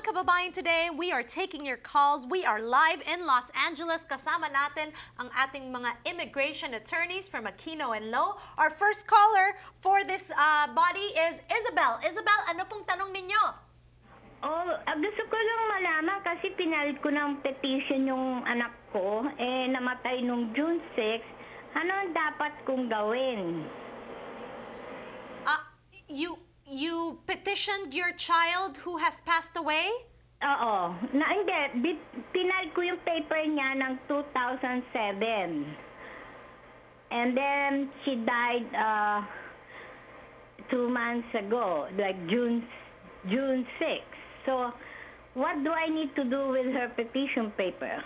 Kababayan Today, we are taking your calls. We are live in Los Angeles. Kasama natin ang ating mga immigration attorneys from Aquino and Lo. Our first caller for this body is Isabel. Isabel, ano pong tanong ninyo? Gusto ko lang malaman kasi pinalit ko ng petition yung anak ko, namatay nung June 6. Ano ang dapat kong gawin? You petitioned your child who has passed away? Oo. Hindi. Pinalit ko yung paper niya ng 2007. And then, she died 2 months ago, like June 6. So, what do I need to do with her petition paper?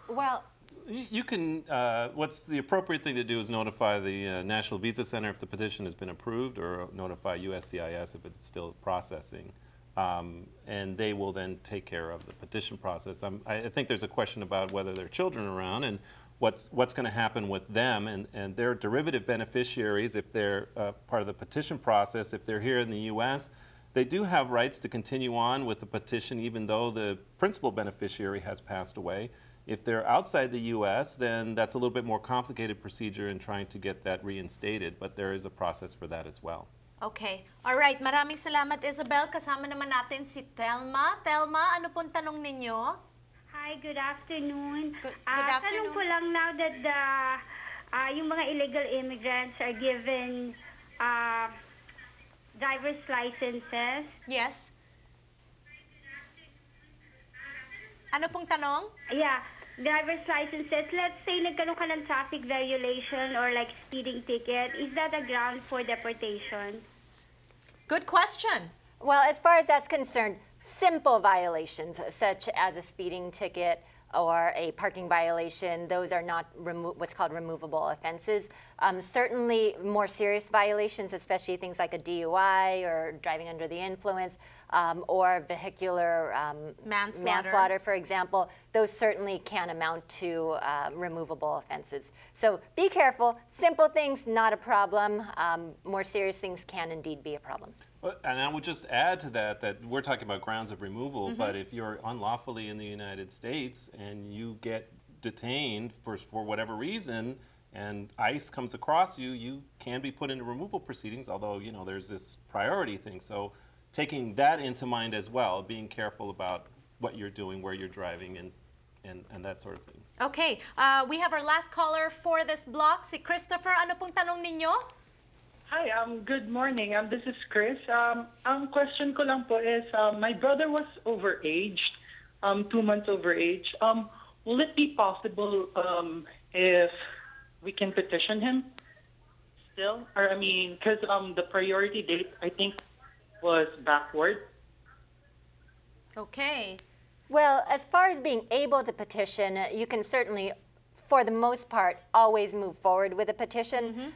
Well, you can, what's the appropriate thing to do is notify the National Visa Center if the petition has been approved, or notify USCIS if it's still processing. And they will then take care of the petition process. I think there's a question about whether there are children around and what's going to happen with them, and they're derivative beneficiaries if they're part of the petition process. If they're here in the U.S., they do have rights to continue on with the petition even though the principal beneficiary has passed away. If they're outside the U.S., then that's a little bit more complicated procedure in trying to get that reinstated, but there is a process for that as well. Okay. All right. Maraming salamat, Isabel. Kasama naman natin si Telma. Telma, ano pong tanong ninyo? Hi, good afternoon. Good afternoon. Tanong ko lang now that yung mga illegal immigrants are given driver's licenses. Yes. Ano pong tanong? Yeah, driver's licenses. Let's say nagkaroon ka ng traffic violation or like speeding ticket. Is that a ground for deportation? Good question. Well, as far as that's concerned, simple violations such as a speeding ticket or a parking violation, those are not what's called removable offenses. Certainly more serious violations, especially things like a DUI or driving under the influence, or vehicular manslaughter, for example, those certainly can amount to removable offenses. So be careful. Simple things, not a problem. More serious things can indeed be a problem. And I would just add to that that we're talking about grounds of removal, but if you're unlawfully in the United States and you get detained for whatever reason, and ICE comes across you, you can be put into removal proceedings, although, you know, there's this priority thing. So taking that into mind as well, being careful about what you're doing, where you're driving, and that sort of thing. Okay. We have our last caller for this block, si Christopher. Ano pong tanong ninyo? Hi, good morning. This is Chris. Ang question ko lang po is, my brother was overaged, 2 months overage. Will it be possible if we can petition him still? Or, I mean, because the priority date, I think, was backward. Okay. Well, as far as being able to petition, you can certainly, for the most part, always move forward with a petition.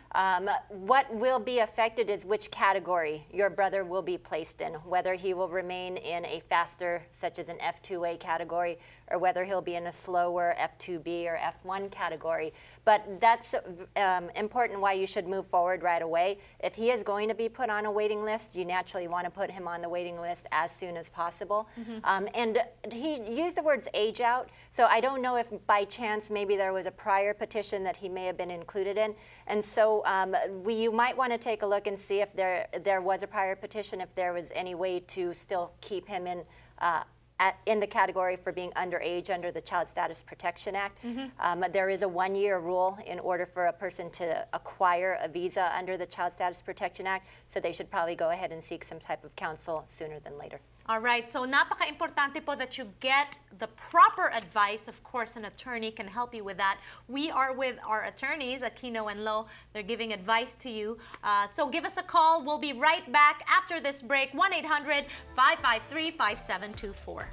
What will be affected is which category your brother will be placed in, whether he will remain in a faster, such as an F2A category, or whether he'll be in a slower F2B or F1 category. But that's important why you should move forward right away. If he is going to be put on a waiting list, you naturally want to put him on the waiting list as soon as possible. And he used the words age out, so I don't know if by chance maybe there was a prior petition that he may have been included in. And so you might want to take a look and see if there was a prior petition, if there was any way to still keep him in the category for being underage under the Child Status Protection Act. There is a 1-year rule in order for a person to acquire a visa under the Child Status Protection Act, so they should probably go ahead and seek some type of counsel sooner than later. All right, so napaka-importante po that you get the proper advice. Of course, an attorney can help you with that. We are with our attorneys, Aquino and Lo. They're giving advice to you. So give us a call. We'll be right back after this break, 1-800-553-5724.